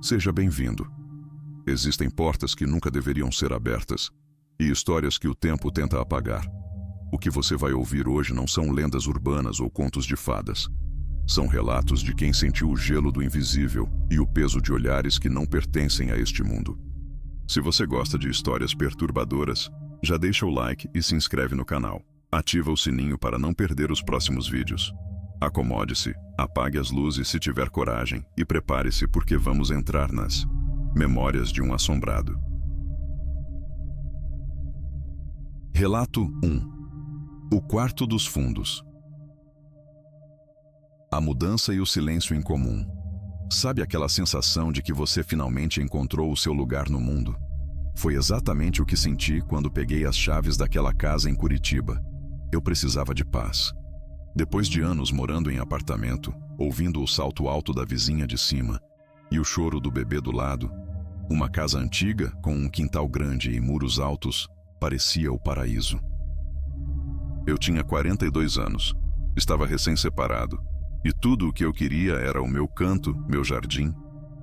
Seja bem-vindo. Existem portas que nunca deveriam ser abertas e histórias que o tempo tenta apagar. O que você vai ouvir hoje não são lendas urbanas ou contos de fadas. São relatos de quem sentiu o gelo do invisível e o peso de olhares que não pertencem a este mundo. Se você gosta de histórias perturbadoras, já deixa o like e se inscreve no canal. Ativa o sininho para não perder os próximos vídeos. Acomode-se, apague as luzes se tiver coragem e prepare-se porque vamos entrar nas Memórias de um Assombrado. Relato 1. O Quarto dos Fundos. A mudança e o silêncio incomum. Sabe aquela sensação de que você finalmente encontrou o seu lugar no mundo? Foi exatamente o que senti quando peguei as chaves daquela casa em Curitiba. Eu precisava de paz. Depois de anos morando em apartamento, ouvindo o salto alto da vizinha de cima e o choro do bebê do lado, uma casa antiga com um quintal grande e muros altos parecia o paraíso. Eu tinha 42 anos, estava recém-separado, e tudo o que eu queria era o meu canto, meu jardim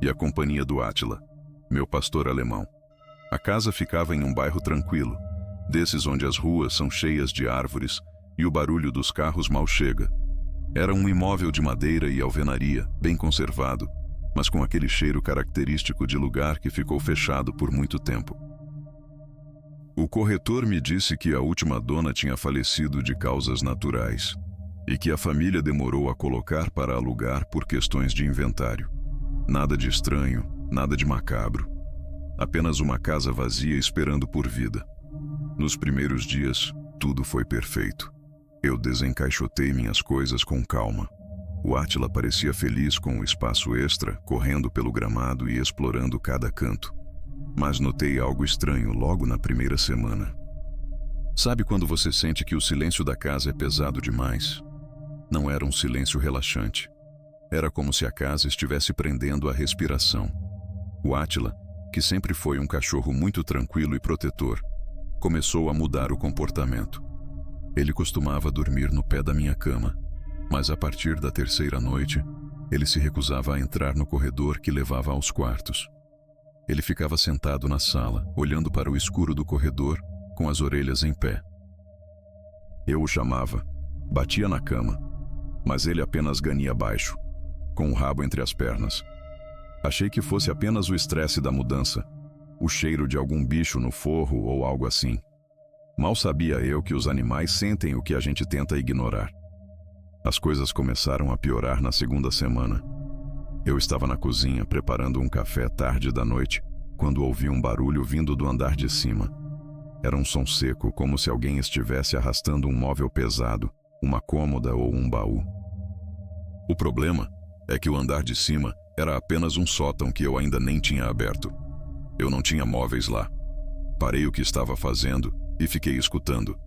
e a companhia do Átila, meu pastor alemão. A casa ficava em um bairro tranquilo, desses onde as ruas são cheias de árvores e o barulho dos carros mal chega. Era um imóvel de madeira e alvenaria, bem conservado, mas com aquele cheiro característico de lugar que ficou fechado por muito tempo. O corretor me disse que a última dona tinha falecido de causas naturais e que a família demorou a colocar para alugar por questões de inventário. Nada de estranho, nada de macabro. Apenas uma casa vazia esperando por vida. Nos primeiros dias, tudo foi perfeito. Eu desencaixotei minhas coisas com calma. O Átila parecia feliz com o espaço extra, correndo pelo gramado e explorando cada canto. Mas notei algo estranho logo na primeira semana. Sabe quando você sente que o silêncio da casa é pesado demais? Não era um silêncio relaxante. Era como se a casa estivesse prendendo a respiração. O Átila, que sempre foi um cachorro muito tranquilo e protetor, começou a mudar o comportamento. Ele costumava dormir no pé da minha cama, mas a partir da terceira noite, ele se recusava a entrar no corredor que levava aos quartos. Ele ficava sentado na sala, olhando para o escuro do corredor, com as orelhas em pé. Eu o chamava, batia na cama, mas ele apenas ganhia baixo, com o rabo entre as pernas. Achei que fosse apenas o estresse da mudança, o cheiro de algum bicho no forro ou algo assim. Mal sabia eu que os animais sentem o que a gente tenta ignorar. As coisas começaram a piorar na segunda semana. Eu estava na cozinha preparando um café tarde da noite, quando ouvi um barulho vindo do andar de cima. Era um som seco, como se alguém estivesse arrastando um móvel pesado, uma cômoda ou um baú. O problema é que o andar de cima era apenas um sótão que eu ainda nem tinha aberto. Eu não tinha móveis lá. Parei o que estava fazendo e fiquei escutando.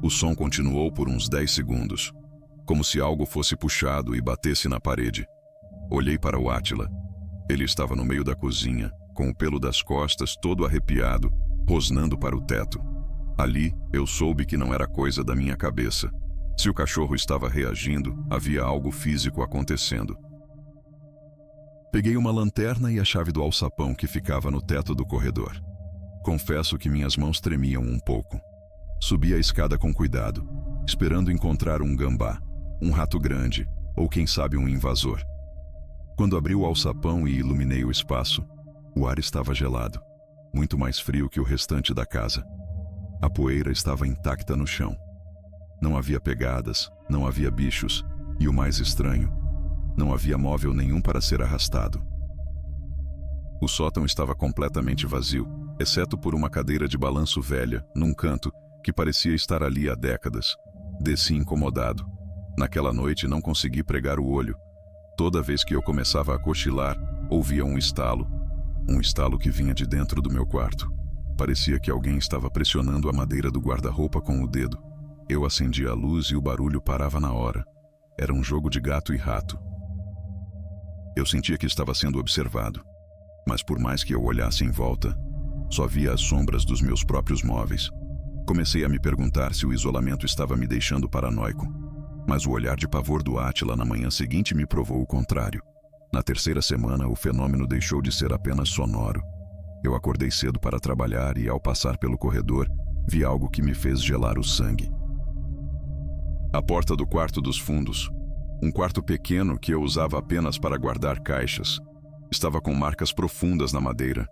O som continuou por uns 10 segundos, como se algo fosse puxado e batesse na parede. Olhei para o Átila. Ele estava no meio da cozinha, com o pelo das costas todo arrepiado, rosnando para o teto. Ali, eu soube que não era coisa da minha cabeça. Se o cachorro estava reagindo, havia algo físico acontecendo. Peguei uma lanterna e a chave do alçapão que ficava no teto do corredor. Confesso que minhas mãos tremiam um pouco. Subi a escada com cuidado, esperando encontrar um gambá, um rato grande, ou quem sabe um invasor. Quando abri o alçapão e iluminei o espaço, o ar estava gelado, muito mais frio que o restante da casa. A poeira estava intacta no chão. Não havia pegadas, não havia bichos, e o mais estranho, não havia móvel nenhum para ser arrastado. O sótão estava completamente vazio, exceto por uma cadeira de balanço velha, num canto, que parecia estar ali há décadas. Desci incomodado. Naquela noite não consegui pregar o olho. Toda vez que eu começava a cochilar, ouvia um estalo que vinha de dentro do meu quarto. Parecia que alguém estava pressionando a madeira do guarda-roupa com o dedo. Eu acendia a luz e o barulho parava na hora. Era um jogo de gato e rato. Eu sentia que estava sendo observado, mas por mais que eu olhasse em volta, só via as sombras dos meus próprios móveis. Comecei a me perguntar se o isolamento estava me deixando paranoico, mas o olhar de pavor do Átila na manhã seguinte me provou o contrário. Na terceira semana, o fenômeno deixou de ser apenas sonoro. Eu acordei cedo para trabalhar e, ao passar pelo corredor, vi algo que me fez gelar o sangue. A porta do quarto dos fundos, um quarto pequeno que eu usava apenas para guardar caixas, estava com marcas profundas na madeira.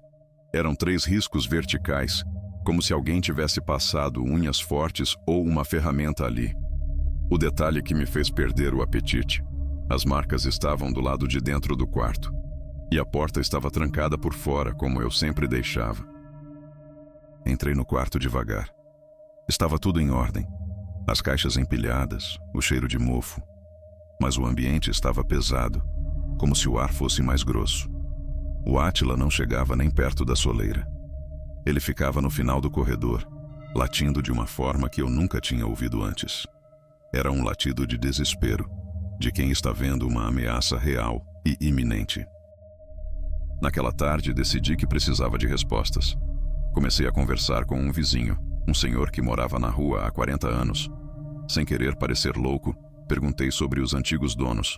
Eram 3 riscos verticais, como se alguém tivesse passado unhas fortes ou uma ferramenta ali. O detalhe que me fez perder o apetite. As marcas estavam do lado de dentro do quarto, e a porta estava trancada por fora, como eu sempre deixava. Entrei no quarto devagar. Estava tudo em ordem. As caixas empilhadas, o cheiro de mofo. Mas o ambiente estava pesado, como se o ar fosse mais grosso. O Átila não chegava nem perto da soleira. Ele ficava no final do corredor, latindo de uma forma que eu nunca tinha ouvido antes. Era um latido de desespero, de quem está vendo uma ameaça real e iminente. Naquela tarde, decidi que precisava de respostas. Comecei a conversar com um vizinho, um senhor que morava na rua há 40 anos. Sem querer parecer louco, perguntei sobre os antigos donos.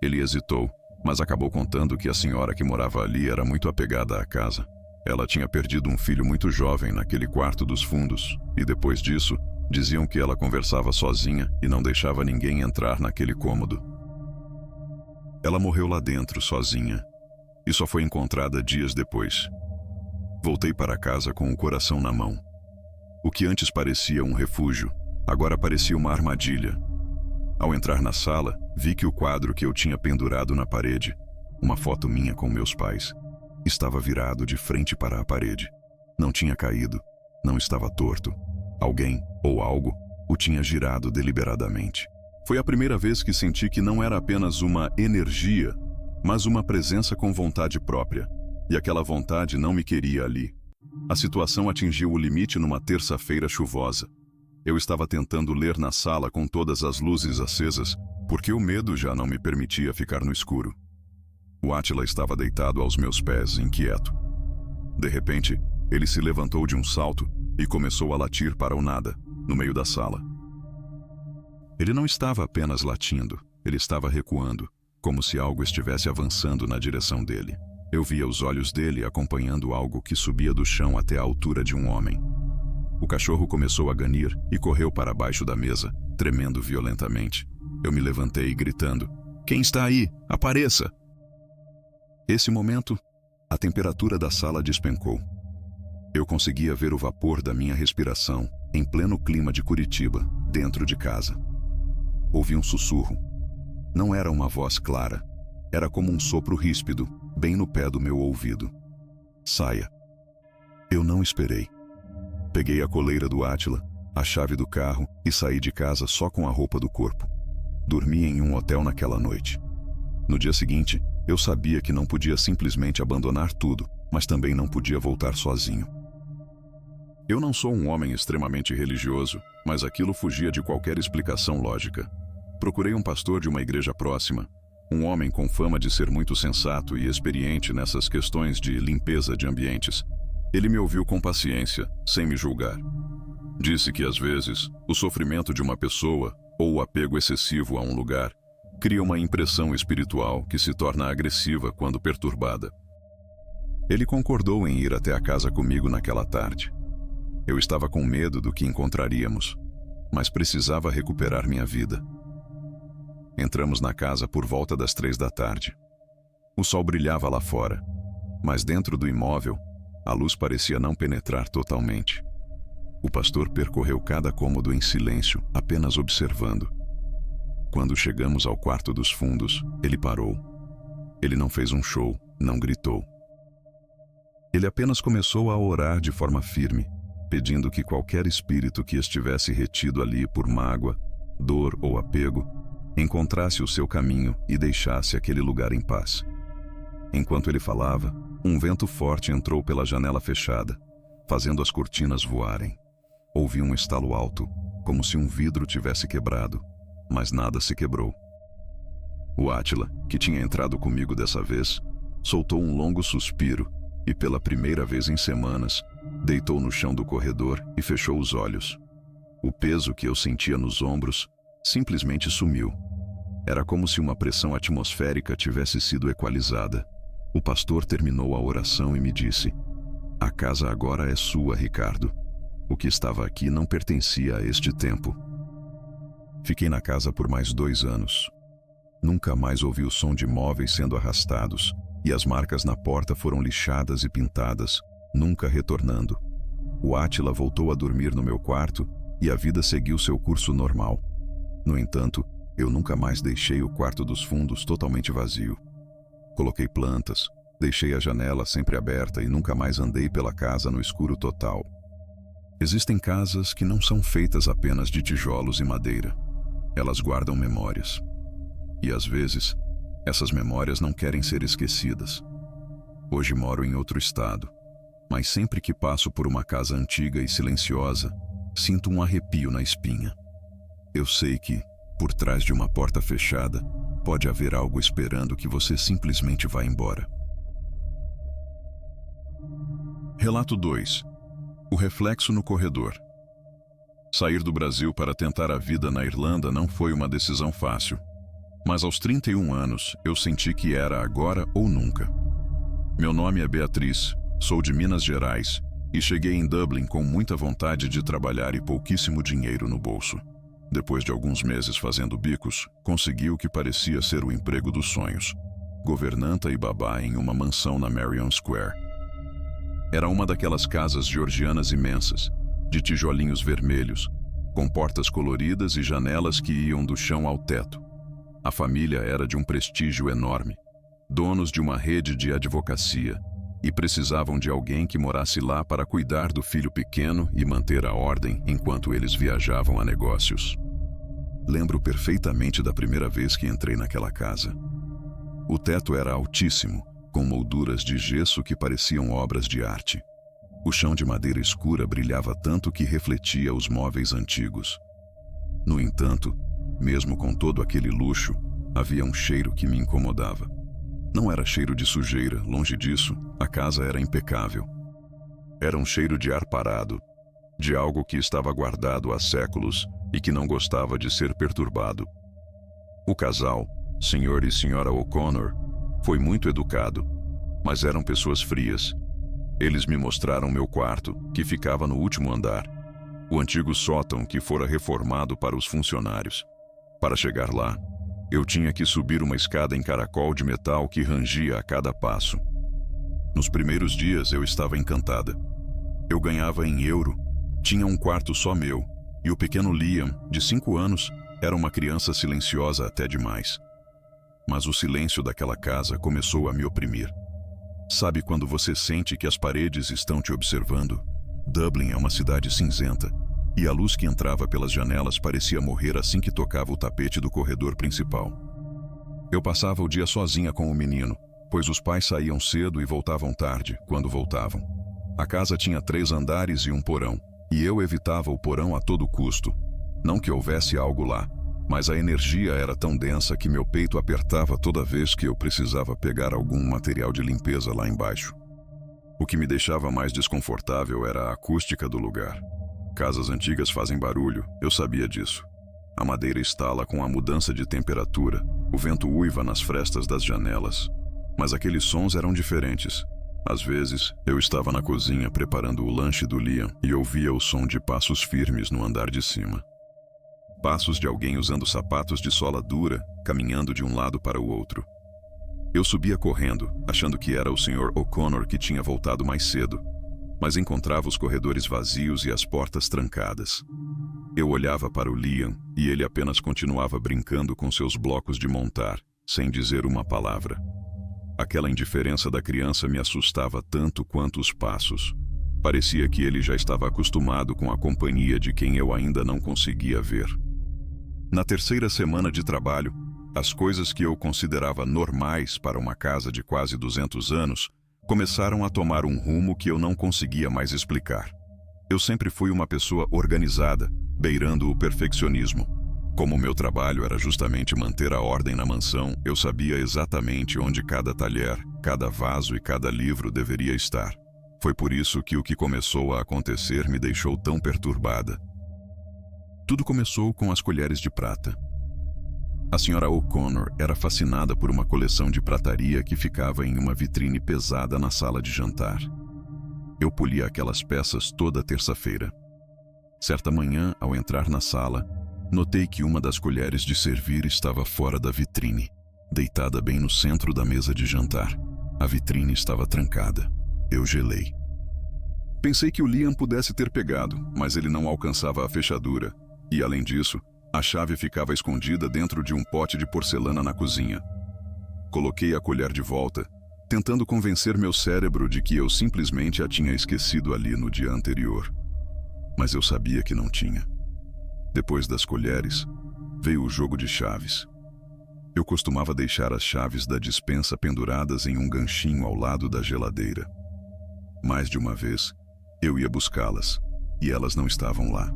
Ele hesitou, mas acabou contando que a senhora que morava ali era muito apegada à casa. Ela tinha perdido um filho muito jovem naquele quarto dos fundos, e depois disso, diziam que ela conversava sozinha e não deixava ninguém entrar naquele cômodo. Ela morreu lá dentro, sozinha, e só foi encontrada dias depois. Voltei para casa com o coração na mão. O que antes parecia um refúgio, agora parecia uma armadilha. Ao entrar na sala, vi que o quadro que eu tinha pendurado na parede, uma foto minha com meus pais, estava virado de frente para a parede. Não tinha caído, não estava torto. Alguém, ou algo, o tinha girado deliberadamente. Foi a primeira vez que senti que não era apenas uma energia, mas uma presença com vontade própria. E aquela vontade não me queria ali. A situação atingiu o limite numa terça-feira chuvosa. Eu estava tentando ler na sala com todas as luzes acesas, porque o medo já não me permitia ficar no escuro. O Átila estava deitado aos meus pés, inquieto. De repente, ele se levantou de um salto e começou a latir para o nada, no meio da sala. Ele não estava apenas latindo, ele estava recuando, como se algo estivesse avançando na direção dele. Eu via os olhos dele acompanhando algo que subia do chão até a altura de um homem. O cachorro começou a ganir e correu para baixo da mesa, tremendo violentamente. Eu me levantei, gritando: "Quem está aí? Apareça!" Esse momento, a temperatura da sala despencou. Eu conseguia ver o vapor da minha respiração, em pleno clima de Curitiba, dentro de casa. Ouvi um sussurro. Não era uma voz clara. Era como um sopro ríspido, bem no pé do meu ouvido. "Saia." Eu não esperei. Peguei a coleira do Átila, a chave do carro e saí de casa só com a roupa do corpo. Dormi em um hotel naquela noite. No dia seguinte, eu sabia que não podia simplesmente abandonar tudo, mas também não podia voltar sozinho. Eu não sou um homem extremamente religioso, mas aquilo fugia de qualquer explicação lógica. Procurei um pastor de uma igreja próxima, um homem com fama de ser muito sensato e experiente nessas questões de limpeza de ambientes. Ele me ouviu com paciência, sem me julgar. Disse que, às vezes, o sofrimento de uma pessoa, ou o apego excessivo a um lugar, cria uma impressão espiritual que se torna agressiva quando perturbada. Ele concordou em ir até a casa comigo naquela tarde. Eu estava com medo do que encontraríamos, mas precisava recuperar minha vida. Entramos na casa por volta das 3 da tarde. O sol brilhava lá fora, mas dentro do imóvel, a luz parecia não penetrar totalmente. O pastor percorreu cada cômodo em silêncio, apenas observando. Quando chegamos ao quarto dos fundos, ele parou. Ele não fez um show, não gritou. Ele apenas começou a orar de forma firme, pedindo que qualquer espírito que estivesse retido ali por mágoa, dor ou apego, encontrasse o seu caminho e deixasse aquele lugar em paz. Enquanto ele falava, um vento forte entrou pela janela fechada, fazendo as cortinas voarem. Ouvi um estalo alto, como se um vidro tivesse quebrado, mas nada se quebrou. O Átila, que tinha entrado comigo dessa vez, soltou um longo suspiro e, pela primeira vez em semanas, deitou no chão do corredor e fechou os olhos. O peso que eu sentia nos ombros simplesmente sumiu. Era como se uma pressão atmosférica tivesse sido equalizada. O pastor terminou a oração e me disse: "A casa agora é sua, Ricardo. O que estava aqui não pertencia a este tempo." Fiquei na casa por mais 2 anos. Nunca mais ouvi o som de móveis sendo arrastados, e as marcas na porta foram lixadas e pintadas, nunca retornando. O Átila voltou a dormir no meu quarto e a vida seguiu seu curso normal. No entanto, eu nunca mais deixei o quarto dos fundos totalmente vazio. Coloquei plantas, deixei a janela sempre aberta e nunca mais andei pela casa no escuro total. Existem casas que não são feitas apenas de tijolos e madeira. Elas guardam memórias. E às vezes, essas memórias não querem ser esquecidas. Hoje moro em outro estado, mas sempre que passo por uma casa antiga e silenciosa, sinto um arrepio na espinha. Eu sei que, por trás de uma porta fechada, pode haver algo esperando que você simplesmente vá embora. Relato 2. O reflexo no corredor. Sair do Brasil para tentar a vida na Irlanda não foi uma decisão fácil. Mas aos 31 anos, eu senti que era agora ou nunca. Meu nome é Beatriz, sou de Minas Gerais e cheguei em Dublin com muita vontade de trabalhar e pouquíssimo dinheiro no bolso. Depois de alguns meses fazendo bicos, consegui o que parecia ser o emprego dos sonhos: governanta e babá em uma mansão na Merrion Square. Era uma daquelas casas georgianas imensas, de tijolinhos vermelhos, com portas coloridas e janelas que iam do chão ao teto. A família era de um prestígio enorme, donos de uma rede de advocacia, e precisavam de alguém que morasse lá para cuidar do filho pequeno e manter a ordem enquanto eles viajavam a negócios. Lembro perfeitamente da primeira vez que entrei naquela casa. O teto era altíssimo, com molduras de gesso que pareciam obras de arte. O chão de madeira escura brilhava tanto que refletia os móveis antigos. No entanto, mesmo com todo aquele luxo, havia um cheiro que me incomodava. Não era cheiro de sujeira, longe disso, a casa era impecável. Era um cheiro de ar parado, de algo que estava guardado há séculos e que não gostava de ser perturbado. O casal, Sr. e Sra. O'Connor, foi muito educado, mas eram pessoas frias. Eles me mostraram meu quarto, que ficava no último andar, o antigo sótão que fora reformado para os funcionários. Para chegar lá, eu tinha que subir uma escada em caracol de metal que rangia a cada passo. Nos primeiros dias eu estava encantada. Eu ganhava em euro, tinha um quarto só meu, e o pequeno Liam, de 5 anos, era uma criança silenciosa até demais. Mas o silêncio daquela casa começou a me oprimir. Sabe quando você sente que as paredes estão te observando? Dublin é uma cidade cinzenta, e a luz que entrava pelas janelas parecia morrer assim que tocava o tapete do corredor principal. Eu passava o dia sozinha com o menino, pois os pais saíam cedo e voltavam tarde, quando voltavam. A casa tinha 3 andares e um porão, e eu evitava o porão a todo custo. Não que houvesse algo lá, mas a energia era tão densa que meu peito apertava toda vez que eu precisava pegar algum material de limpeza lá embaixo. O que me deixava mais desconfortável era a acústica do lugar. Casas antigas fazem barulho, eu sabia disso. A madeira estala com a mudança de temperatura, o vento uiva nas frestas das janelas. Mas aqueles sons eram diferentes. Às vezes, eu estava na cozinha preparando o lanche do Liam e ouvia o som de passos firmes no andar de cima. Passos de alguém usando sapatos de sola dura, caminhando de um lado para o outro. Eu subia correndo, achando que era o Sr. O'Connor que tinha voltado mais cedo, mas encontrava os corredores vazios e as portas trancadas. Eu olhava para o Liam e ele apenas continuava brincando com seus blocos de montar, sem dizer uma palavra. Aquela indiferença da criança me assustava tanto quanto os passos. Parecia que ele já estava acostumado com a companhia de quem eu ainda não conseguia ver. Na terceira semana de trabalho, as coisas que eu considerava normais para uma casa de quase 200 anos começaram a tomar um rumo que eu não conseguia mais explicar. Eu sempre fui uma pessoa organizada, beirando o perfeccionismo. Como meu trabalho era justamente manter a ordem na mansão, eu sabia exatamente onde cada talher, cada vaso e cada livro deveria estar. Foi por isso que o que começou a acontecer me deixou tão perturbada. Tudo começou com as colheres de prata. A senhora O'Connor era fascinada por uma coleção de prataria que ficava em uma vitrine pesada na sala de jantar. Eu polia aquelas peças toda terça-feira. Certa manhã, ao entrar na sala, notei que uma das colheres de servir estava fora da vitrine, deitada bem no centro da mesa de jantar. A vitrine estava trancada. Eu gelei. Pensei que o Liam pudesse ter pegado, mas ele não alcançava a fechadura. E, além disso, a chave ficava escondida dentro de um pote de porcelana na cozinha. Coloquei a colher de volta, tentando convencer meu cérebro de que eu simplesmente a tinha esquecido ali no dia anterior. Mas eu sabia que não tinha. Depois das colheres, veio o jogo de chaves. Eu costumava deixar as chaves da despensa penduradas em um ganchinho ao lado da geladeira. Mais de uma vez, eu ia buscá-las, e elas não estavam lá.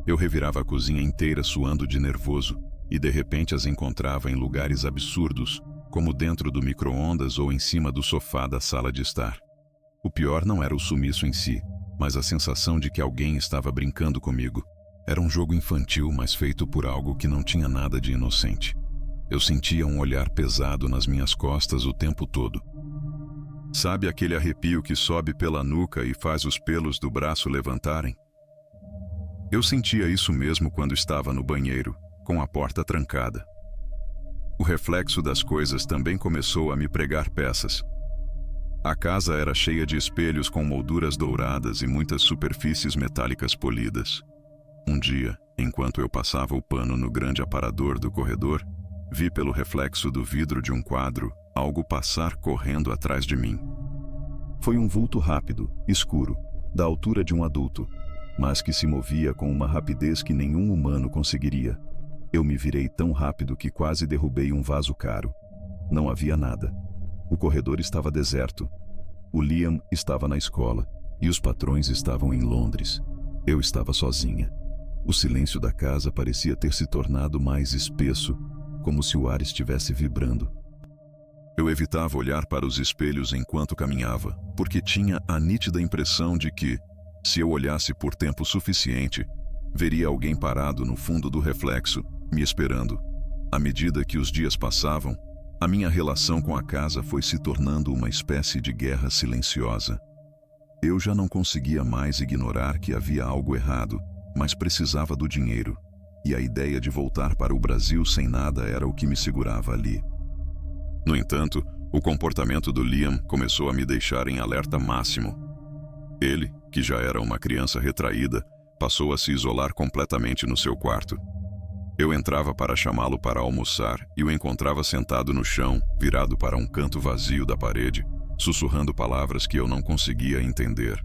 Eu revirava a cozinha inteira suando de nervoso, e de repente as encontrava em lugares absurdos, como dentro do micro-ondas ou em cima do sofá da sala de estar. O pior não era o sumiço em si, mas a sensação de que alguém estava brincando comigo. Era um jogo infantil, mas feito por algo que não tinha nada de inocente. Eu sentia um olhar pesado nas minhas costas o tempo todo. Sabe aquele arrepio que sobe pela nuca e faz os pelos do braço levantarem? Eu sentia isso mesmo quando estava no banheiro, com a porta trancada. O reflexo das coisas também começou a me pregar peças. A casa era cheia de espelhos com molduras douradas e muitas superfícies metálicas polidas. Um dia, enquanto eu passava o pano no grande aparador do corredor, vi pelo reflexo do vidro de um quadro algo passar correndo atrás de mim. Foi um vulto rápido, escuro, da altura de um adulto, mas que se movia com uma rapidez que nenhum humano conseguiria. Eu me virei tão rápido que quase derrubei um vaso caro. Não havia nada. O corredor estava deserto. O Liam estava na escola e os patrões estavam em Londres. Eu estava sozinha. O silêncio da casa parecia ter se tornado mais espesso, como se o ar estivesse vibrando. Eu evitava olhar para os espelhos enquanto caminhava, porque tinha a nítida impressão de que, se eu olhasse por tempo suficiente, veria alguém parado no fundo do reflexo, me esperando. À medida que os dias passavam, a minha relação com a casa foi se tornando uma espécie de guerra silenciosa. Eu já não conseguia mais ignorar que havia algo errado, mas precisava do dinheiro, e a ideia de voltar para o Brasil sem nada era o que me segurava ali. No entanto, o comportamento do Liam começou a me deixar em alerta máximo. Ele, que já era uma criança retraída, passou a se isolar completamente no seu quarto. Eu entrava para chamá-lo para almoçar e o encontrava sentado no chão, virado para um canto vazio da parede, sussurrando palavras que eu não conseguia entender.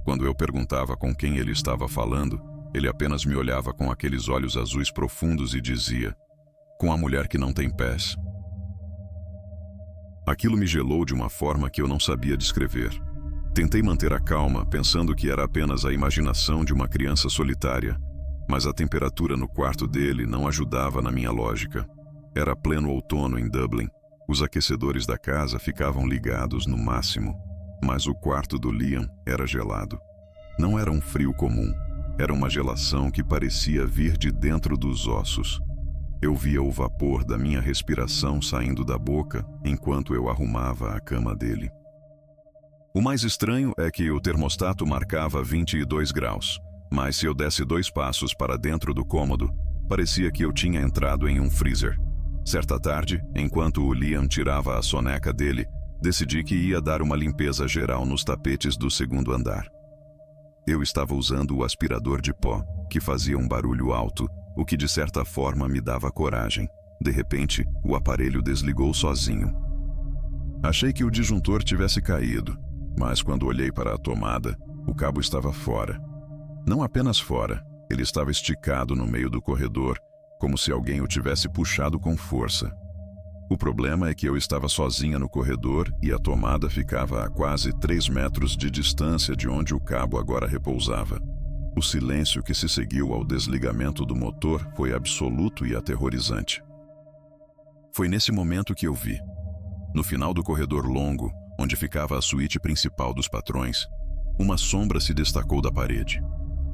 Quando eu perguntava com quem ele estava falando, ele apenas me olhava com aqueles olhos azuis profundos e dizia: "Com a mulher que não tem pés." Aquilo me gelou de uma forma que eu não sabia descrever. Tentei manter a calma, pensando que era apenas a imaginação de uma criança solitária, mas a temperatura no quarto dele não ajudava na minha lógica. Era pleno outono em Dublin. Os aquecedores da casa ficavam ligados no máximo, mas o quarto do Liam era gelado. Não era um frio comum, era uma gelação que parecia vir de dentro dos ossos. Eu via o vapor da minha respiração saindo da boca enquanto eu arrumava a cama dele. O mais estranho é que o termostato marcava 22 graus, mas se eu desse 2 passos para dentro do cômodo, parecia que eu tinha entrado em um freezer. Certa tarde, enquanto o Liam tirava a soneca dele, decidi que ia dar uma limpeza geral nos tapetes do segundo andar. Eu estava usando o aspirador de pó, que fazia um barulho alto, o que de certa forma me dava coragem. De repente, o aparelho desligou sozinho. Achei que o disjuntor tivesse caído, mas quando olhei para a tomada, o cabo estava fora. Não apenas fora, ele estava esticado no meio do corredor, como se alguém o tivesse puxado com força. O problema é que eu estava sozinha no corredor e a tomada ficava a quase 3 metros de distância de onde o cabo agora repousava. O silêncio que se seguiu ao desligamento do motor foi absoluto e aterrorizante. Foi nesse momento que eu vi. No final do corredor longo, onde ficava a suíte principal dos patrões, uma sombra se destacou da parede.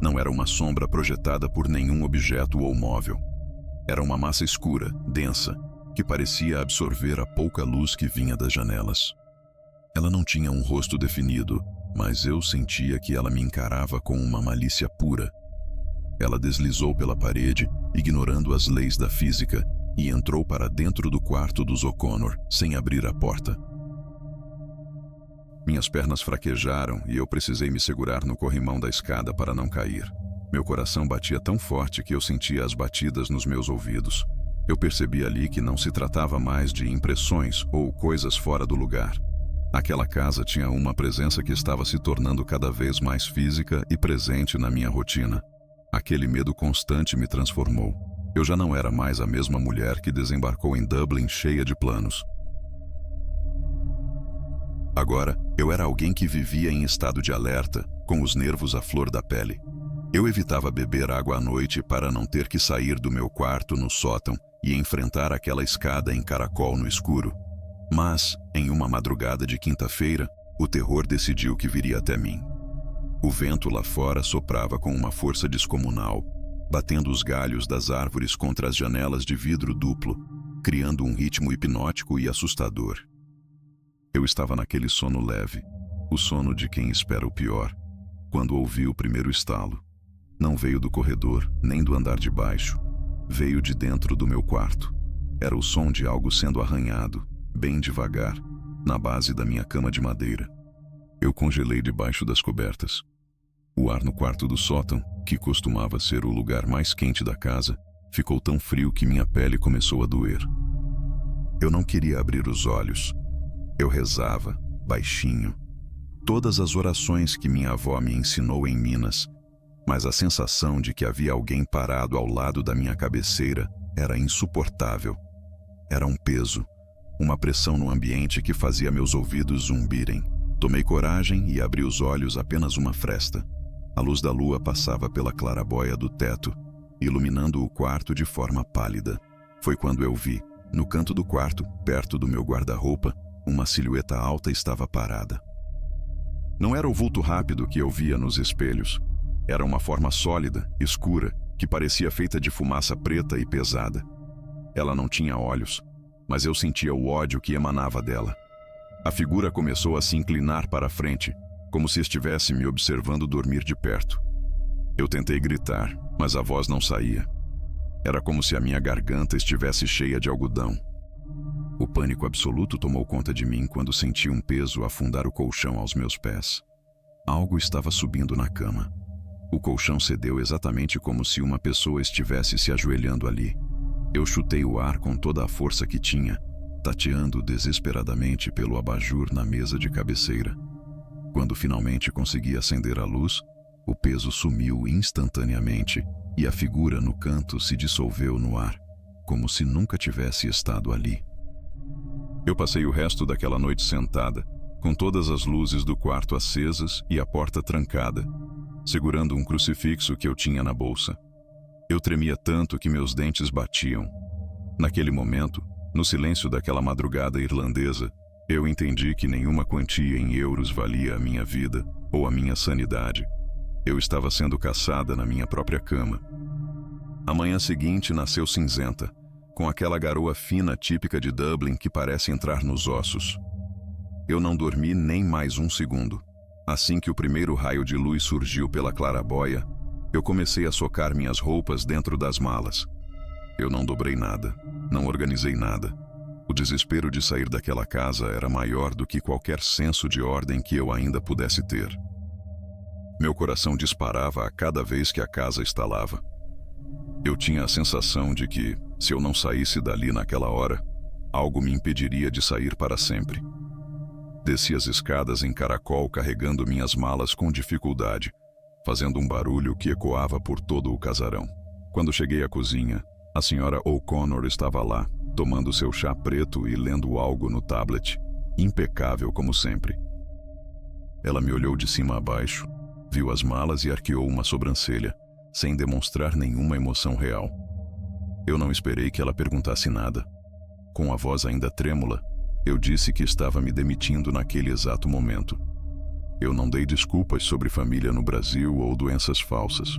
Não era uma sombra projetada por nenhum objeto ou móvel. Era uma massa escura, densa, que parecia absorver a pouca luz que vinha das janelas. Ela não tinha um rosto definido, mas eu sentia que ela me encarava com uma malícia pura. Ela deslizou pela parede, ignorando as leis da física, e entrou para dentro do quarto dos O'Connor, sem abrir a porta. Minhas pernas fraquejaram e eu precisei me segurar no corrimão da escada para não cair. Meu coração batia tão forte que eu sentia as batidas nos meus ouvidos. Eu percebi ali que não se tratava mais de impressões ou coisas fora do lugar. Aquela casa tinha uma presença que estava se tornando cada vez mais física e presente na minha rotina. Aquele medo constante me transformou. Eu já não era mais a mesma mulher que desembarcou em Dublin cheia de planos. Agora, eu era alguém que vivia em estado de alerta, com os nervos à flor da pele. Eu evitava beber água à noite para não ter que sair do meu quarto no sótão e enfrentar aquela escada em caracol no escuro. Mas, em uma madrugada de quinta-feira, o terror decidiu que viria até mim. O vento lá fora soprava com uma força descomunal, batendo os galhos das árvores contra as janelas de vidro duplo, criando um ritmo hipnótico e assustador. Eu estava naquele sono leve, o sono de quem espera o pior, quando ouvi o primeiro estalo. Não veio do corredor, nem do andar de baixo. Veio de dentro do meu quarto. Era o som de algo sendo arranhado, bem devagar, na base da minha cama de madeira. Eu congelei debaixo das cobertas. O ar no quarto do sótão, que costumava ser o lugar mais quente da casa, ficou tão frio que minha pele começou a doer. Eu não queria abrir os olhos. Eu rezava, baixinho, todas as orações que minha avó me ensinou em Minas, mas a sensação de que havia alguém parado ao lado da minha cabeceira era insuportável. Era um peso, uma pressão no ambiente que fazia meus ouvidos zumbirem. Tomei coragem e abri os olhos apenas uma fresta. A luz da lua passava pela clarabóia do teto, iluminando o quarto de forma pálida. Foi quando eu vi, no canto do quarto, perto do meu guarda-roupa, uma silhueta alta estava parada. Não era o vulto rápido que eu via nos espelhos. Era uma forma sólida, escura, que parecia feita de fumaça preta e pesada. Ela não tinha olhos, mas eu sentia o ódio que emanava dela. A figura começou a se inclinar para a frente, como se estivesse me observando dormir de perto. Eu tentei gritar, mas a voz não saía. Era como se a minha garganta estivesse cheia de algodão. O pânico absoluto tomou conta de mim quando senti um peso afundar o colchão aos meus pés. Algo estava subindo na cama. O colchão cedeu exatamente como se uma pessoa estivesse se ajoelhando ali. Eu chutei o ar com toda a força que tinha, tateando desesperadamente pelo abajur na mesa de cabeceira. Quando finalmente consegui acender a luz, o peso sumiu instantaneamente e a figura no canto se dissolveu no ar, como se nunca tivesse estado ali. Eu passei o resto daquela noite sentada, com todas as luzes do quarto acesas e a porta trancada, segurando um crucifixo que eu tinha na bolsa. Eu tremia tanto que meus dentes batiam. Naquele momento, no silêncio daquela madrugada irlandesa, eu entendi que nenhuma quantia em euros valia a minha vida ou a minha sanidade. Eu estava sendo caçada na minha própria cama. A manhã seguinte nasceu cinzenta, com aquela garoa fina típica de Dublin que parece entrar nos ossos. Eu não dormi nem mais um segundo. Assim que o primeiro raio de luz surgiu pela clarabóia, eu comecei a socar minhas roupas dentro das malas. Eu não dobrei nada, não organizei nada. O desespero de sair daquela casa era maior do que qualquer senso de ordem que eu ainda pudesse ter. Meu coração disparava a cada vez que a casa estalava. Eu tinha a sensação de que, se eu não saísse dali naquela hora, algo me impediria de sair para sempre. Desci as escadas em caracol carregando minhas malas com dificuldade, fazendo um barulho que ecoava por todo o casarão. Quando cheguei à cozinha, a senhora O'Connor estava lá, tomando seu chá preto e lendo algo no tablet, impecável como sempre. Ela me olhou de cima a baixo, viu as malas e arqueou uma sobrancelha, sem demonstrar nenhuma emoção real. Eu não esperei que ela perguntasse nada. Com a voz ainda trêmula, eu disse que estava me demitindo naquele exato momento. Eu não dei desculpas sobre família no Brasil ou doenças falsas.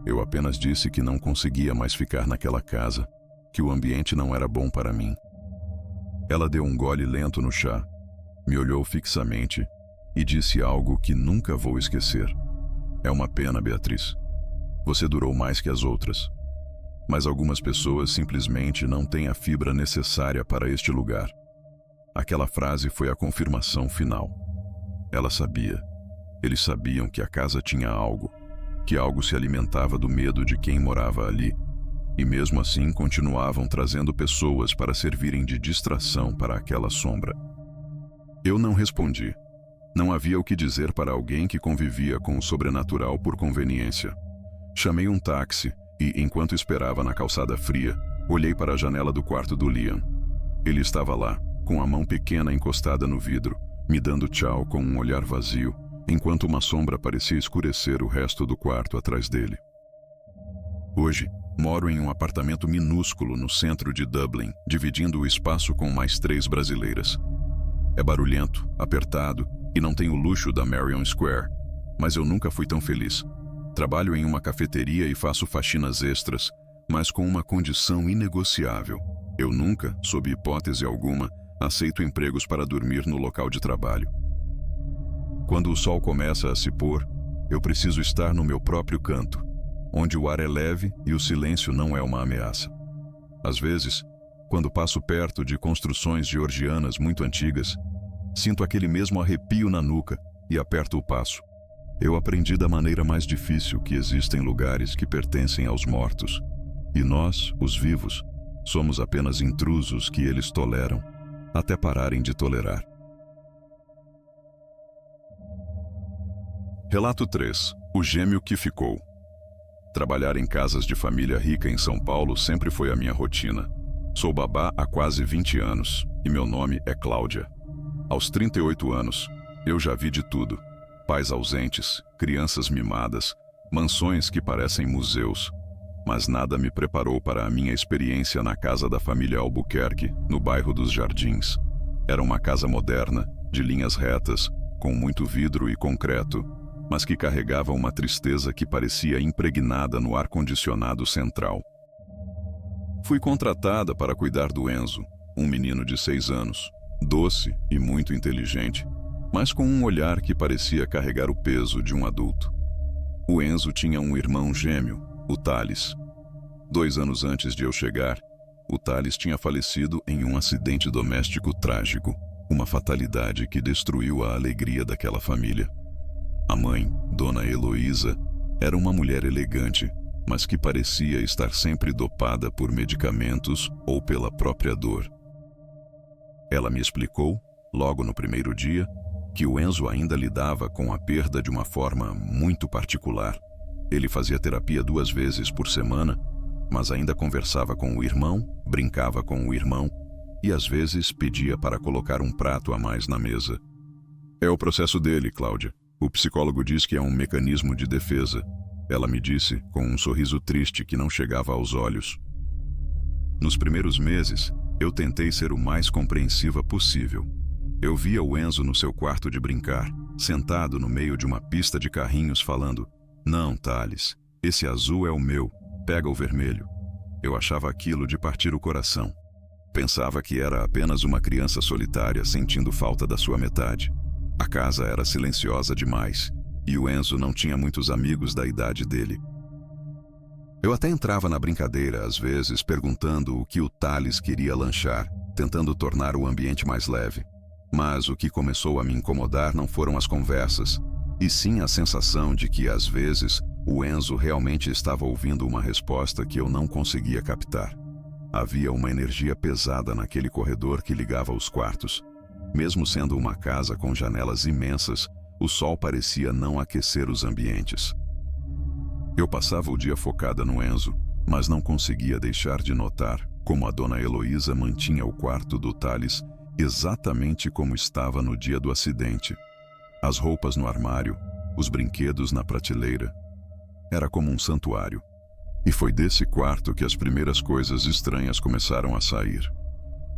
Eu apenas disse que não conseguia mais ficar naquela casa, que o ambiente não era bom para mim. Ela deu um gole lento no chá, me olhou fixamente e disse algo que nunca vou esquecer. É uma pena, Beatriz. Você durou mais que as outras. Mas algumas pessoas simplesmente não têm a fibra necessária para este lugar. Aquela frase foi a confirmação final. Ela sabia. Eles sabiam que a casa tinha algo, que algo se alimentava do medo de quem morava ali. E mesmo assim continuavam trazendo pessoas para servirem de distração para aquela sombra. Eu não respondi. Não havia o que dizer para alguém que convivia com o sobrenatural por conveniência. Chamei um táxi e, enquanto esperava na calçada fria, olhei para a janela do quarto do Liam. Ele estava lá, com a mão pequena encostada no vidro, me dando tchau com um olhar vazio, enquanto uma sombra parecia escurecer o resto do quarto atrás dele. Hoje, moro em um apartamento minúsculo no centro de Dublin, dividindo o espaço com mais 3 brasileiras. É barulhento, apertado e não tem o luxo da Marion Square, mas eu nunca fui tão feliz. Trabalho em uma cafeteria e faço faxinas extras, mas com uma condição inegociável. Eu nunca, sob hipótese alguma, aceito empregos para dormir no local de trabalho. Quando o sol começa a se pôr, eu preciso estar no meu próprio canto, onde o ar é leve e o silêncio não é uma ameaça. Às vezes, quando passo perto de construções georgianas muito antigas, sinto aquele mesmo arrepio na nuca e aperto o passo. Eu aprendi da maneira mais difícil que existem lugares que pertencem aos mortos, e nós, os vivos, somos apenas intrusos que eles toleram, até pararem de tolerar. Relato 3. O gêmeo que ficou. Trabalhar em casas de família rica em São Paulo sempre foi a minha rotina. Sou babá há quase 20 anos e meu nome é Cláudia. Aos 38 anos, eu já vi de tudo. Pais ausentes, crianças mimadas, mansões que parecem museus. Mas nada me preparou para a minha experiência na casa da família Albuquerque, no bairro dos Jardins. Era uma casa moderna, de linhas retas, com muito vidro e concreto, mas que carregava uma tristeza que parecia impregnada no ar-condicionado central. Fui contratada para cuidar do Enzo, um menino de 6 anos, doce e muito inteligente, mas com um olhar que parecia carregar o peso de um adulto. O Enzo tinha um irmão gêmeo, o Thales. 2 anos antes de eu chegar, o Thales tinha falecido em um acidente doméstico trágico, uma fatalidade que destruiu a alegria daquela família. A mãe, Dona Heloísa, era uma mulher elegante, mas que parecia estar sempre dopada por medicamentos ou pela própria dor. Ela me explicou, logo no primeiro dia, que o Enzo ainda lidava com a perda de uma forma muito particular. Ele fazia terapia 2 vezes por semana, mas ainda conversava com o irmão, brincava com o irmão e às vezes pedia para colocar um prato a mais na mesa. É o processo dele, Cláudia. O psicólogo diz que é um mecanismo de defesa. Ela me disse, com um sorriso triste que não chegava aos olhos. Nos primeiros meses, eu tentei ser o mais compreensiva possível. Eu via o Enzo no seu quarto de brincar, sentado no meio de uma pista de carrinhos falando: "Não, Thales, esse azul é o meu, pega o vermelho." Eu achava aquilo de partir o coração. Pensava que era apenas uma criança solitária sentindo falta da sua metade. A casa era silenciosa demais, e o Enzo não tinha muitos amigos da idade dele. Eu até entrava na brincadeira, às vezes, perguntando o que o Thales queria lanchar, tentando tornar o ambiente mais leve. Mas o que começou a me incomodar não foram as conversas, e sim a sensação de que, às vezes, o Enzo realmente estava ouvindo uma resposta que eu não conseguia captar. Havia uma energia pesada naquele corredor que ligava os quartos. Mesmo sendo uma casa com janelas imensas, o sol parecia não aquecer os ambientes. Eu passava o dia focada no Enzo, mas não conseguia deixar de notar como a Dona Heloísa mantinha o quarto do Thales exatamente como estava no dia do acidente. As roupas no armário, os brinquedos na prateleira. Era como um santuário. E foi desse quarto que as primeiras coisas estranhas começaram a sair.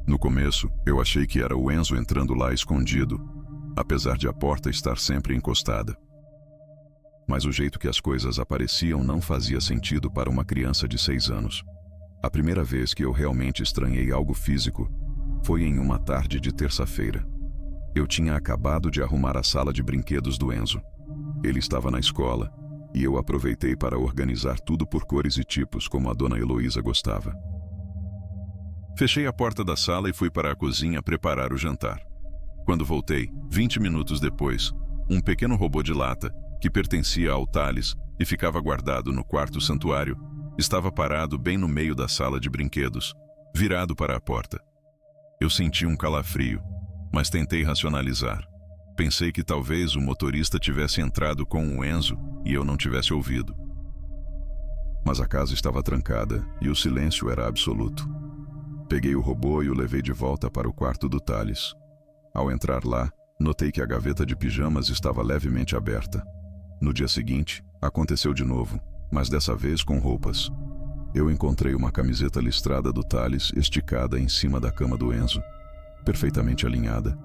No começo, eu achei que era o Enzo entrando lá escondido, apesar de a porta estar sempre encostada. Mas o jeito que as coisas apareciam não fazia sentido para uma criança de 6 anos. A primeira vez que eu realmente estranhei algo físico foi em uma tarde de terça-feira. Eu tinha acabado de arrumar a sala de brinquedos do Enzo. Ele estava na escola e eu aproveitei para organizar tudo por cores e tipos como a dona Heloísa gostava. Fechei a porta da sala e fui para a cozinha preparar o jantar. Quando voltei, 20 minutos depois, um pequeno robô de lata, que pertencia ao Thales e ficava guardado no quarto santuário, estava parado bem no meio da sala de brinquedos, virado para a porta. Eu senti um calafrio, mas tentei racionalizar. Pensei que talvez o motorista tivesse entrado com o Enzo e eu não tivesse ouvido. Mas a casa estava trancada e o silêncio era absoluto. Peguei o robô e o levei de volta para o quarto do Thales. Ao entrar lá, notei que a gaveta de pijamas estava levemente aberta. No dia seguinte, aconteceu de novo, mas dessa vez com roupas. Eu encontrei uma camiseta listrada do Thales esticada em cima da cama do Enzo, perfeitamente alinhada,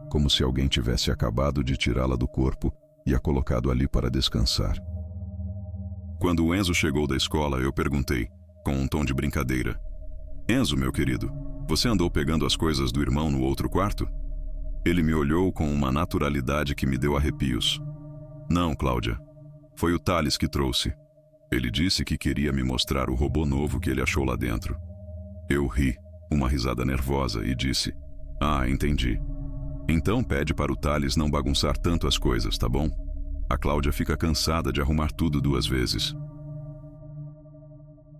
como se alguém tivesse acabado de tirá-la do corpo e a colocado ali para descansar. Quando o Enzo chegou da escola, eu perguntei, com um tom de brincadeira: "Enzo, meu querido, você andou pegando as coisas do irmão no outro quarto?" Ele me olhou com uma naturalidade que me deu arrepios. "Não, Cláudia. Foi o Thales que trouxe. Ele disse que queria me mostrar o robô novo que ele achou lá dentro." Eu ri, uma risada nervosa, e disse: "Ah, entendi. Então pede para o Thales não bagunçar tanto as coisas, tá bom? A Cláudia fica cansada de arrumar tudo 2 vezes."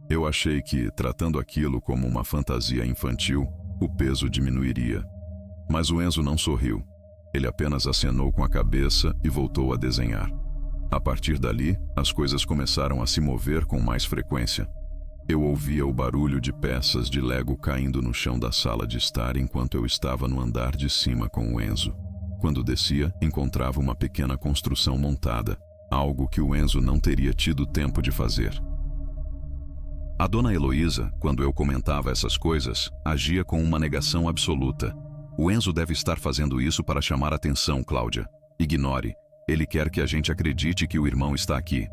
Eu achei que, tratando aquilo como uma fantasia infantil, o peso diminuiria. Mas o Enzo não sorriu. Ele apenas acenou com a cabeça e voltou a desenhar. A partir dali, as coisas começaram a se mover com mais frequência. Eu ouvia o barulho de peças de Lego caindo no chão da sala de estar enquanto eu estava no andar de cima com o Enzo. Quando descia, encontrava uma pequena construção montada, algo que o Enzo não teria tido tempo de fazer. A dona Heloísa, quando eu comentava essas coisas, agia com uma negação absoluta. "O Enzo deve estar fazendo isso para chamar atenção, Cláudia. Ignore. Ele quer que a gente acredite que o irmão está aqui."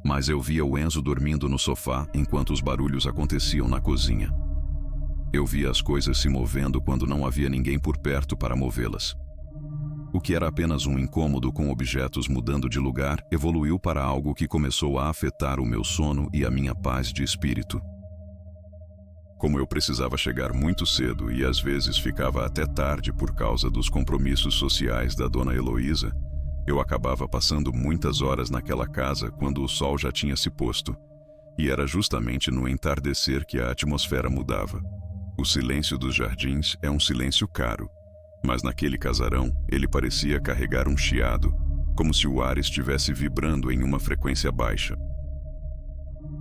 Mas eu via o Enzo dormindo no sofá enquanto os barulhos aconteciam na cozinha. Eu via as coisas se movendo quando não havia ninguém por perto para movê-las. O que era apenas um incômodo com objetos mudando de lugar evoluiu para algo que começou a afetar o meu sono e a minha paz de espírito. Como eu precisava chegar muito cedo e às vezes ficava até tarde por causa dos compromissos sociais da dona Heloísa, eu acabava passando muitas horas naquela casa quando o sol já tinha se posto, e era justamente no entardecer que a atmosfera mudava. O silêncio dos jardins é um silêncio caro, mas naquele casarão ele parecia carregar um chiado, como se o ar estivesse vibrando em uma frequência baixa.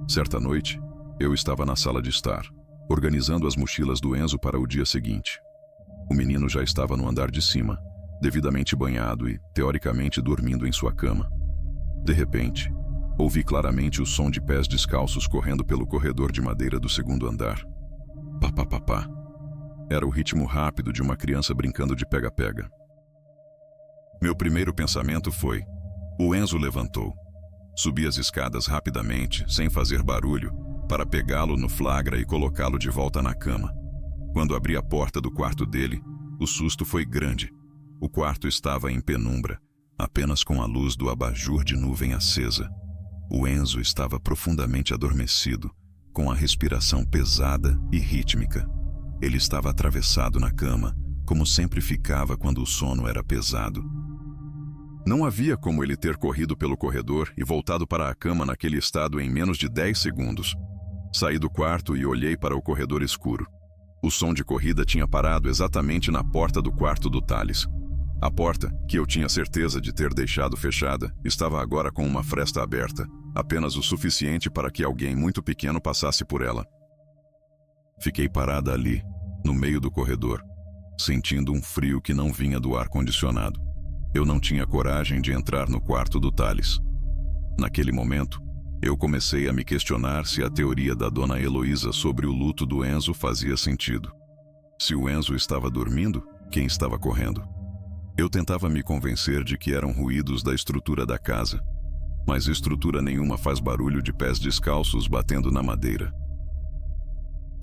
Certa noite, eu estava na sala de estar, organizando as mochilas do Enzo para o dia seguinte. O menino já estava no andar de cima, devidamente banhado e, teoricamente, dormindo em sua cama. De repente, ouvi claramente o som de pés descalços correndo pelo corredor de madeira do segundo andar. Pá, pá, pá, pá. Era o ritmo rápido de uma criança brincando de pega-pega. Meu primeiro pensamento foi: o Enzo levantou. Subi as escadas rapidamente, sem fazer barulho, para pegá-lo no flagra e colocá-lo de volta na cama. Quando abri a porta do quarto dele, o susto foi grande. O quarto estava em penumbra, apenas com a luz do abajur de nuvem acesa. O Enzo estava profundamente adormecido, com a respiração pesada e rítmica. Ele estava atravessado na cama, como sempre ficava quando o sono era pesado. Não havia como ele ter corrido pelo corredor e voltado para a cama naquele estado em menos de 10 segundos. Saí do quarto e olhei para o corredor escuro. O som de corrida tinha parado exatamente na porta do quarto do Thales. A porta, que eu tinha certeza de ter deixado fechada, estava agora com uma fresta aberta, apenas o suficiente para que alguém muito pequeno passasse por ela. Fiquei parada ali, no meio do corredor, sentindo um frio que não vinha do ar-condicionado. Eu não tinha coragem de entrar no quarto do Thales. Naquele momento, eu comecei a me questionar se a teoria da dona Heloísa sobre o luto do Enzo fazia sentido. Se o Enzo estava dormindo, quem estava correndo? Eu tentava me convencer de que eram ruídos da estrutura da casa, mas estrutura nenhuma faz barulho de pés descalços batendo na madeira.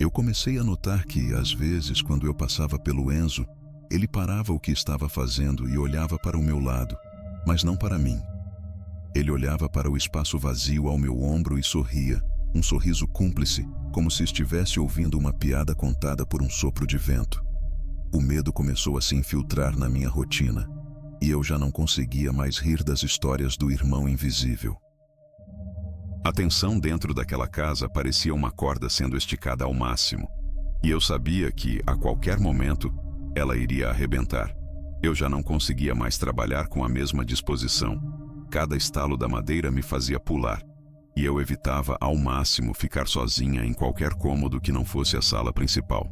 Eu comecei a notar que, às vezes, quando eu passava pelo Enzo, ele parava o que estava fazendo e olhava para o meu lado, mas não para mim. Ele olhava para o espaço vazio ao meu ombro e sorria, um sorriso cúmplice, como se estivesse ouvindo uma piada contada por um sopro de vento. O medo começou a se infiltrar na minha rotina, e eu já não conseguia mais rir das histórias do irmão invisível. A tensão dentro daquela casa parecia uma corda sendo esticada ao máximo, e eu sabia que, a qualquer momento, ela iria arrebentar. Eu já não conseguia mais trabalhar com a mesma disposição. Cada estalo da madeira me fazia pular, e eu evitava ao máximo ficar sozinha em qualquer cômodo que não fosse a sala principal.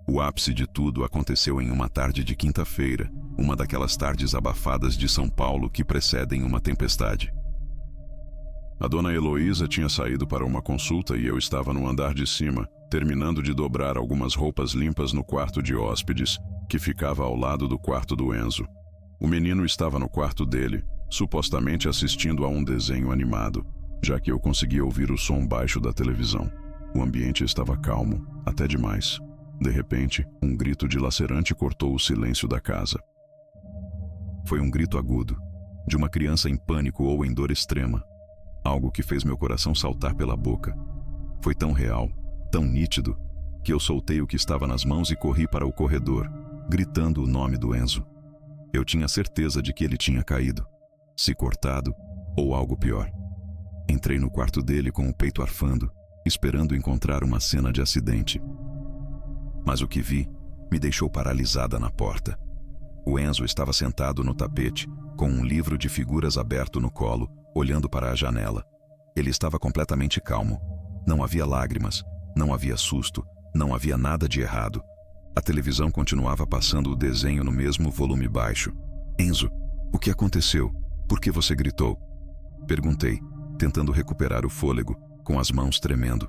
O ápice de tudo aconteceu em uma tarde de quinta-feira, uma daquelas tardes abafadas de São Paulo que precedem uma tempestade. A dona Heloísa tinha saído para uma consulta e eu estava no andar de cima, terminando de dobrar algumas roupas limpas no quarto de hóspedes, que ficava ao lado do quarto do Enzo. O menino estava no quarto dele, supostamente assistindo a um desenho animado, já que eu conseguia ouvir o som baixo da televisão. O ambiente estava calmo, até demais. De repente, um grito dilacerante cortou o silêncio da casa. Foi um grito agudo, de uma criança em pânico ou em dor extrema. Algo que fez meu coração saltar pela boca. Foi tão real, tão nítido, que eu soltei o que estava nas mãos e corri para o corredor, gritando o nome do Enzo. Eu tinha certeza de que ele tinha caído, se cortado ou algo pior. Entrei no quarto dele com o peito arfando, esperando encontrar uma cena de acidente. Mas o que vi me deixou paralisada na porta. O Enzo estava sentado no tapete, com um livro de figuras aberto no colo, olhando para a janela. Ele estava completamente calmo. Não havia lágrimas, não havia susto, não havia nada de errado. A televisão continuava passando o desenho no mesmo volume baixo. Enzo, o que aconteceu? Por que você gritou? Perguntei, tentando recuperar o fôlego, com as mãos tremendo.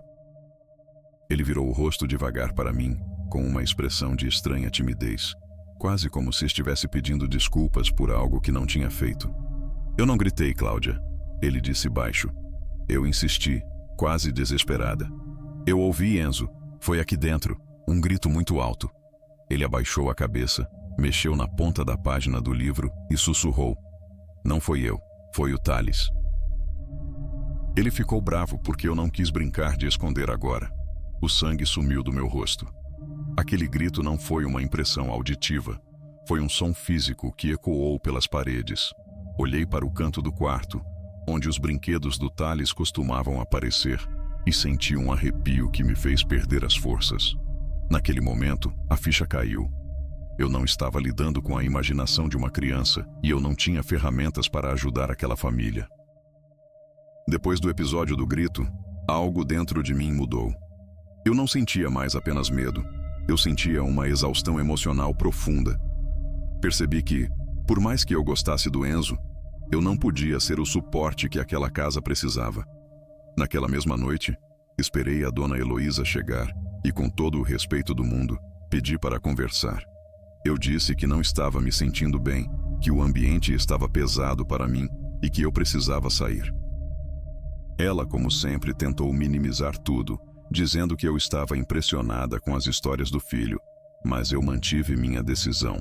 Ele virou o rosto devagar para mim, com uma expressão de estranha timidez, quase como se estivesse pedindo desculpas por algo que não tinha feito. Eu não gritei, Cláudia, ele disse baixo. Eu insisti, quase desesperada. Eu ouvi, Enzo. Foi aqui dentro, um grito muito alto. Ele abaixou a cabeça, mexeu na ponta da página do livro e sussurrou. Não foi eu, foi o Thales. Ele ficou bravo porque eu não quis brincar de esconder agora. O sangue sumiu do meu rosto. Aquele grito não foi uma impressão auditiva. Foi um som físico que ecoou pelas paredes. Olhei para o canto do quarto, onde os brinquedos do Thales costumavam aparecer, e senti um arrepio que me fez perder as forças. Naquele momento, a ficha caiu. Eu não estava lidando com a imaginação de uma criança e eu não tinha ferramentas para ajudar aquela família. Depois do episódio do grito, algo dentro de mim mudou. Eu não sentia mais apenas medo. Eu sentia uma exaustão emocional profunda. Percebi que, por mais que eu gostasse do Enzo, eu não podia ser o suporte que aquela casa precisava. Naquela mesma noite, esperei a dona Heloísa chegar e, com todo o respeito do mundo, pedi para conversar. Eu disse que não estava me sentindo bem, que o ambiente estava pesado para mim e que eu precisava sair. Ela, como sempre, tentou minimizar tudo, dizendo que eu estava impressionada com as histórias do filho, mas eu mantive minha decisão.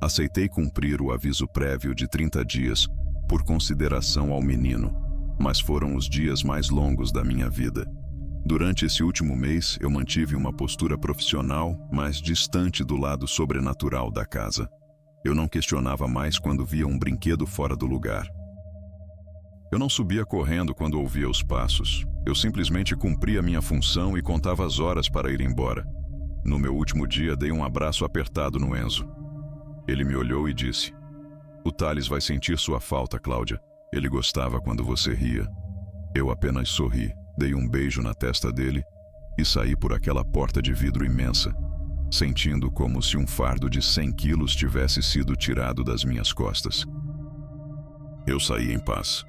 Aceitei cumprir o aviso prévio de 30 dias, por consideração ao menino, mas foram os dias mais longos da minha vida. Durante esse último mês, eu mantive uma postura profissional, mas distante do lado sobrenatural da casa. Eu não questionava mais quando via um brinquedo fora do lugar. Eu não subia correndo quando ouvia os passos. Eu simplesmente cumpria minha função e contava as horas para ir embora. No meu último dia, dei um abraço apertado no Enzo. Ele me olhou e disse: "O Thales vai sentir sua falta, Cláudia. Ele gostava quando você ria." Eu apenas sorri, dei um beijo na testa dele e saí por aquela porta de vidro imensa, sentindo como se um fardo de 100 quilos tivesse sido tirado das minhas costas. Eu saí em paz.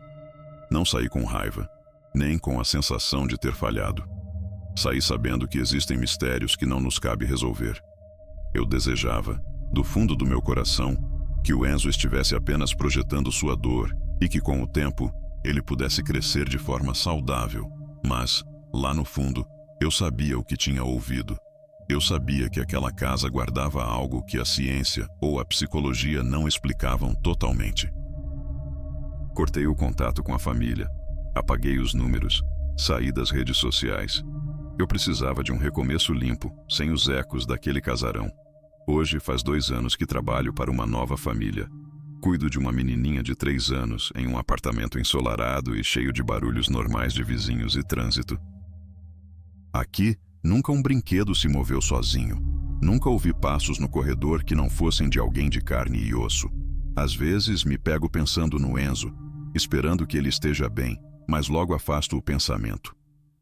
Não saí com raiva, nem com a sensação de ter falhado. Saí sabendo que existem mistérios que não nos cabe resolver. Eu desejava, do fundo do meu coração, que o Enzo estivesse apenas projetando sua dor e que, com o tempo, ele pudesse crescer de forma saudável. Mas, lá no fundo, Eu sabia o que tinha ouvido. Eu sabia que aquela casa guardava algo que a ciência ou a psicologia não explicavam totalmente. Cortei o contato com a família, apaguei os números, saí das redes sociais. Eu precisava de um recomeço limpo, sem os ecos daquele casarão. Hoje faz 2 anos que trabalho para uma nova família. Cuido de uma menininha de 3 anos em um apartamento ensolarado e cheio de barulhos normais de vizinhos e trânsito. Aqui, nunca um brinquedo se moveu sozinho. Nunca ouvi passos no corredor que não fossem de alguém de carne e osso. Às vezes me pego pensando no Enzo, esperando que ele esteja bem, mas logo afasto o pensamento.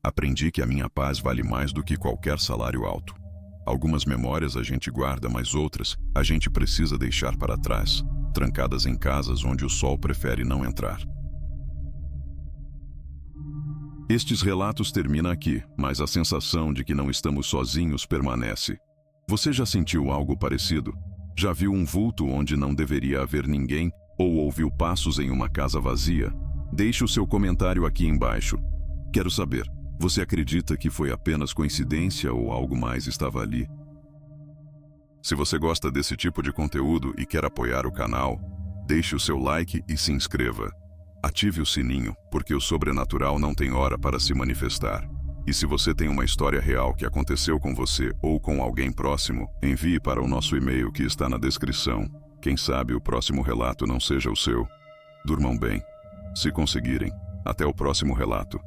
Aprendi que a minha paz vale mais do que qualquer salário alto. Algumas memórias a gente guarda, mas outras a gente precisa deixar para trás, trancadas em casas onde o sol prefere não entrar. Estes relatos terminam aqui, mas a sensação de que não estamos sozinhos permanece. Você já sentiu algo parecido? Já viu um vulto onde não deveria haver ninguém? Ou ouviu passos em uma casa vazia? Deixe o seu comentário aqui embaixo. Quero saber, você acredita que foi apenas coincidência ou algo mais estava ali? Se você gosta desse tipo de conteúdo e quer apoiar o canal, deixe o seu like e se inscreva. Ative o sininho, porque o sobrenatural não tem hora para se manifestar. E se você tem uma história real que aconteceu com você ou com alguém próximo, envie para o nosso e-mail que está na descrição. Quem sabe o próximo relato não seja o seu. Durmam bem. Se conseguirem, até o próximo relato.